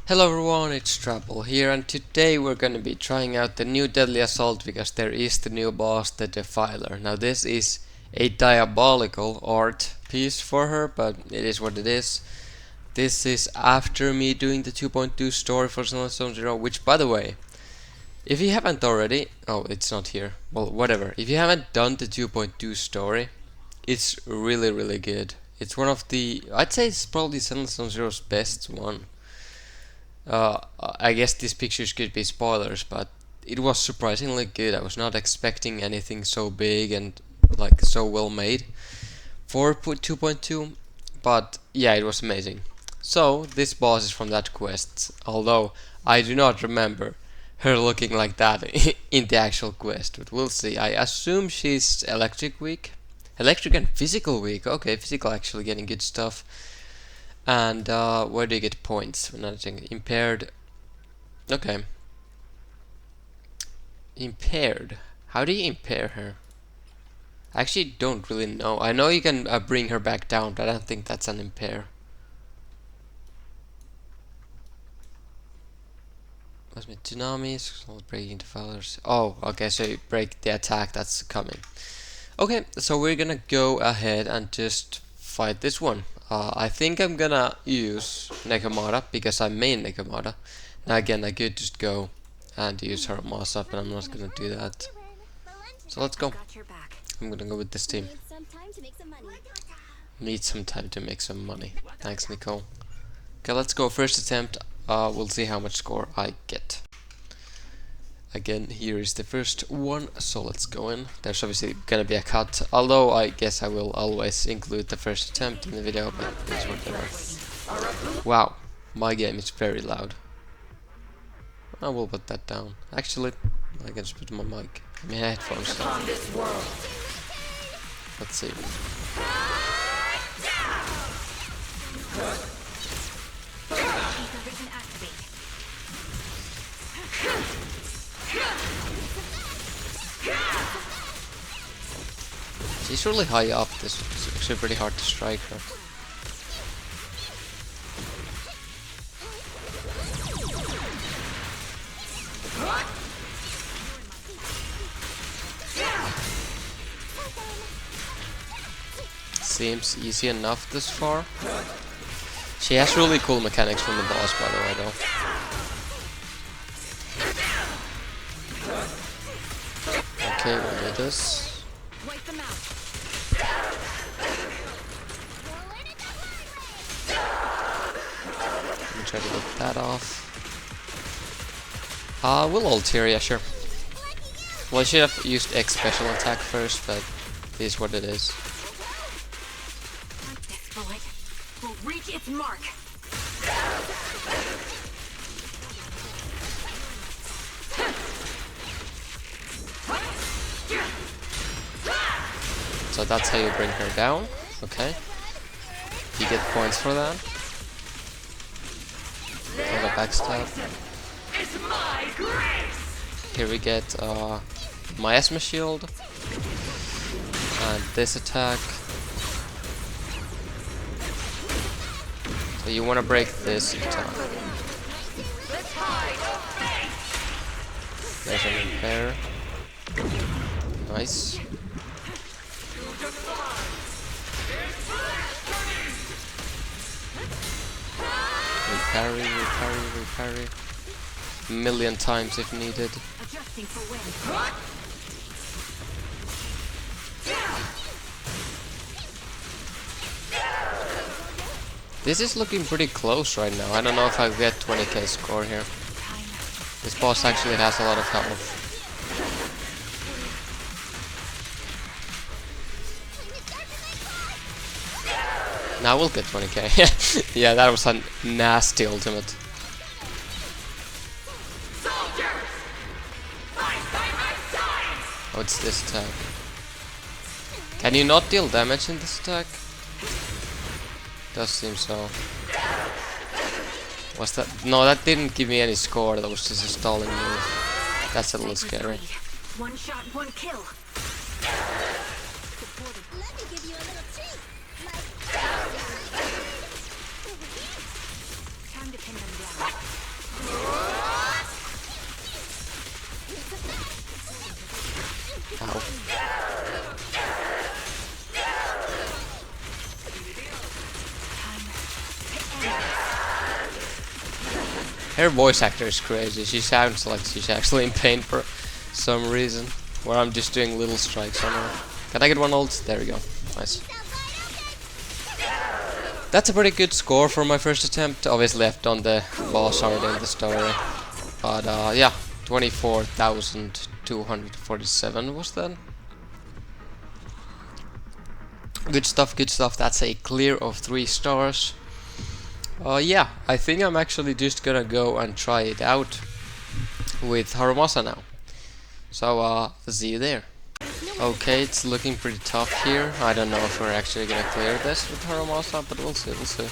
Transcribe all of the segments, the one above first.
Hello everyone, it's Trouble here, and today we're gonna be trying out the new Deadly Assault because there is the new boss, the Defiler. Now this is a diabolical art piece for her, but it is what it is. This is after me doing the 2.2 story for Zenless, which by the way, if you haven't already, oh it's not here, well whatever, if you haven't done the 2.2 story, it's really good. It's one of the, I'd say it's probably Zenless best one. I guess these pictures could be spoilers, but it was surprisingly good. I was not expecting anything so big and like so well made for 2.2, but yeah, it was amazing. So this boss is from that quest, although I do not remember her looking like that in the actual quest, but we'll see. I assume she's electric weak. Electric and physical weak. Okay, physical actually getting good stuff. And where do you get points? Another thing, impaired. Okay, impaired. How do you impair her? I actually don't really know. I know you can bring her back down, but I don't think that's an impair. What's my tsunamis? Breaking Defilers. Oh, okay, so you break the attack that's coming. Okay, so we're gonna go ahead and just fight this one. I think I'm gonna use Nekomata because I main Nekomata. Now again, I could just go and use Harumasa, but I'm not gonna do that. So let's go. I'm gonna go with this team. Need some time to make some money. Thanks, Nicole. Okay, let's go. First attempt. We'll see how much score I get. Again, here is the first one, so let's go in. There's obviously gonna be a cut, although I guess I will always include the first attempt in the video, but it's whatever. Wow, my game is very loud. I will put that down. Actually, I can just put my mic, my headphones down. Let's see. She's really high up, this is actually pretty hard to strike her. Seems easy enough this far. She has really cool mechanics from the boss, by the way, though. Okay, we'll do this. Let me try to get that off. We'll ult here, yeah, sure. Well, I should have used X special attack first, but it is what it is. This bullet will reach its mark. So that's how you bring her down. Okay. You get points for that. For the backstab. Here we get miasma shield. And this attack. So you want to break this attack. There's an impair. Nice. Reparry. A million times if needed. This is looking pretty close right now. I don't know if I'll get 20k score here. This boss actually has a lot of health. Now we'll get 20k. Yeah, that was a nasty ultimate. What's this attack? Can you not deal damage in this attack? Does seem so. Was that? No, that didn't give me any score. That was just a stalling move. That's a little scary. One shot, one kill. Let me give you a little treat. Time to pin them down. Her voice actor is crazy. She sounds like she's actually in pain for some reason. Where I'm just doing little strikes on her. Can I get one ult? There we go. Nice. That's a pretty good score for my first attempt. Obviously I've done the boss already in the story. But yeah, 24,247 was that? Good stuff, good stuff. That's a clear of 3 stars. Yeah, I think I'm actually just gonna go and try it out with Harumasa now. So, see you there. Okay, it's looking pretty tough here. I don't know if we're actually gonna clear this with Harumasa, but we'll see, we'll see.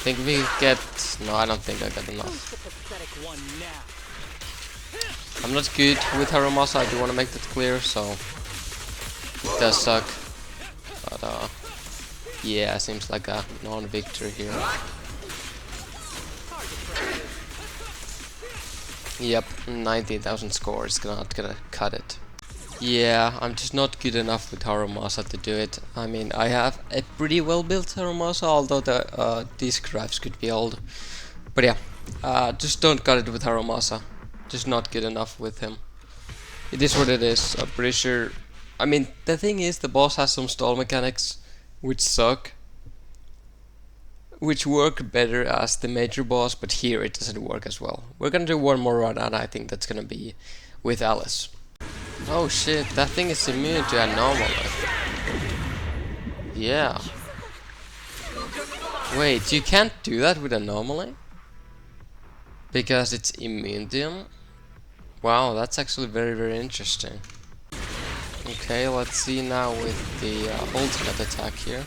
Think we get... No, I don't think I got enough. I'm not good with Harumasa, I do want to make that clear, so... It does suck. But, yeah, seems like a non-victory here. Yep, 19,000 score is not gonna cut it. Yeah, I'm just not good enough with Harumasa to do it. I mean, I have a pretty well built Harumasa, although the disk drives could be old. But yeah, just don't cut it with Harumasa. Just not good enough with him. It is what it is. I'm pretty sure. I mean, the thing is, the boss has some stall mechanics which suck, which work better as the major boss, but here it doesn't work as well. We're gonna do one more run, and I think that's gonna be with Alice. Oh shit, that thing is immune to anomaly. Yeah. Wait, you can't do that with anomaly? Because it's immune to him? Wow, that's actually very, very interesting. Okay, let's see now with the ultimate attack here.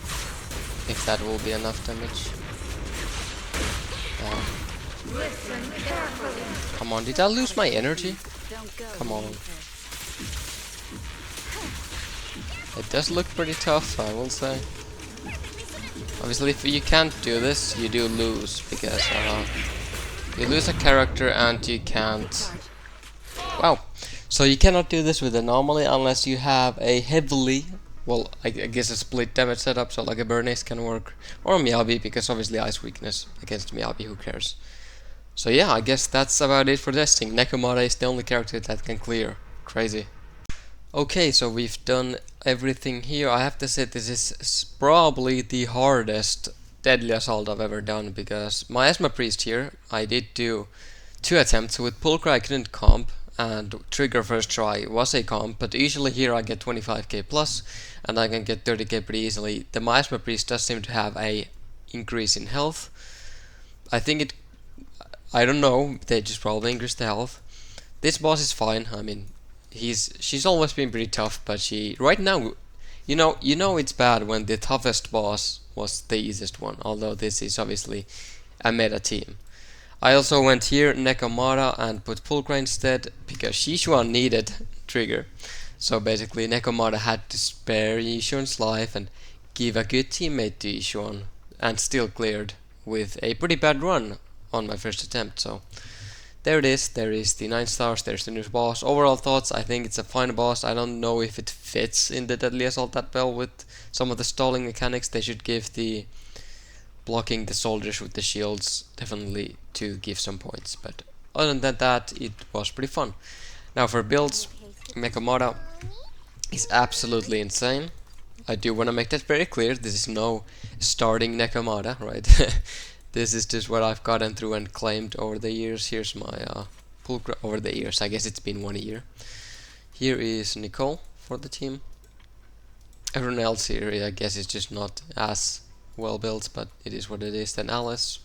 If that will be enough damage. Come on, did I lose my energy? Come on. It does look pretty tough, I will say. Obviously, if you can't do this, you do lose, because you lose a character and you can't... Wow! So you cannot do this with anomaly unless you have a heavily... Well, I guess a split damage setup, so like a Bernace can work. Or Miyabi, because obviously ice weakness against Miyabi, who cares? So yeah, I guess that's about it for testing. Nekomata is the only character that can clear. Crazy. Okay, so we've done everything here. I have to say this is probably the hardest Deadly Assault I've ever done, because my Asthma Priest here, I did do 2 attempts. With Pulchra I couldn't comp, and Trigger first try was a comp, but usually here I get 25k plus, and I can get 30k pretty easily. The Miasma Priest does seem to have a increase in health. I don't know, they just probably increased the health. This boss is fine, I mean, she's always been pretty tough, but right now, you know it's bad when the toughest boss was the easiest one, although this is obviously a meta team. I also went here Nekomata and put Pulchra instead, because Shishuan needed Trigger. So basically Nekomata had to spare Yishuan's life and give a good teammate to Yishuan, and still cleared with a pretty bad run on my first attempt. So there it is, there is the 9 stars, there's the new boss. Overall thoughts, I think it's a fine boss. I don't know if it fits in the Deadly Assault that well with some of the stalling mechanics. They should give the blocking the soldiers with the shields definitely to give some points, but other than that, it was pretty fun. Now for builds, Nekomata is absolutely insane. I do want to make that very clear. This is no starting Nekomata, right? This is just what I've gotten through and claimed over the years. Here's my Pulchra over the years. I guess it's been 1 year. Here is Neko for the team. Everyone else here, I guess, is just not as well built, but it is what it is. Then Alice.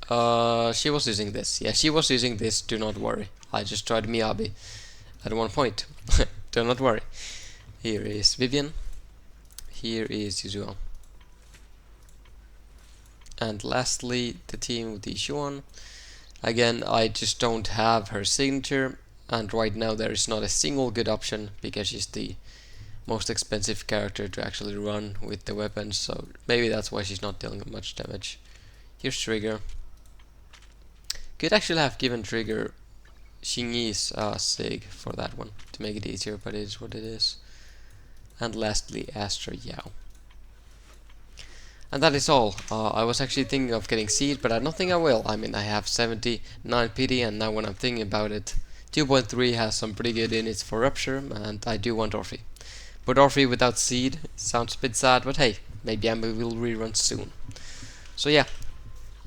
She was using this. Yeah, she was using this. Do not worry. I just tried Miyabi at one point. Do not worry. Here is Vivian. Here is Yuzhuan. And lastly, the team with Yishuan. Again, I just don't have her signature, and right now there is not a single good option because she's the most expensive character to actually run with the weapons, so maybe that's why she's not dealing much damage. Here's Trigger. Could actually have given Trigger Xingyi's Sig for that one to make it easier, but it is what it is. And lastly, Astra Yao. And that is all. I was actually thinking of getting seed, but I don't think I will. I mean, I have 79 pity, and now when I'm thinking about it, 2.3 has some pretty good units for rupture, and I do want Orphe. But Orphe without seed sounds a bit sad, but hey, maybe I will rerun soon. So yeah,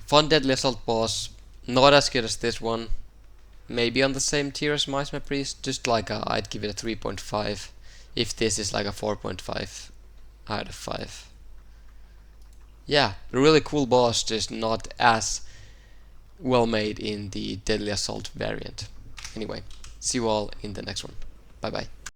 fun Deadly Assault boss, not as good as this one. Maybe on the same tier as Mice My Priest, just like I'd give it a 3.5, if this is like a 4.5 out of 5. Yeah, a really cool boss, just not as well made in the Deadly Assault variant. Anyway, see you all in the next one. Bye bye.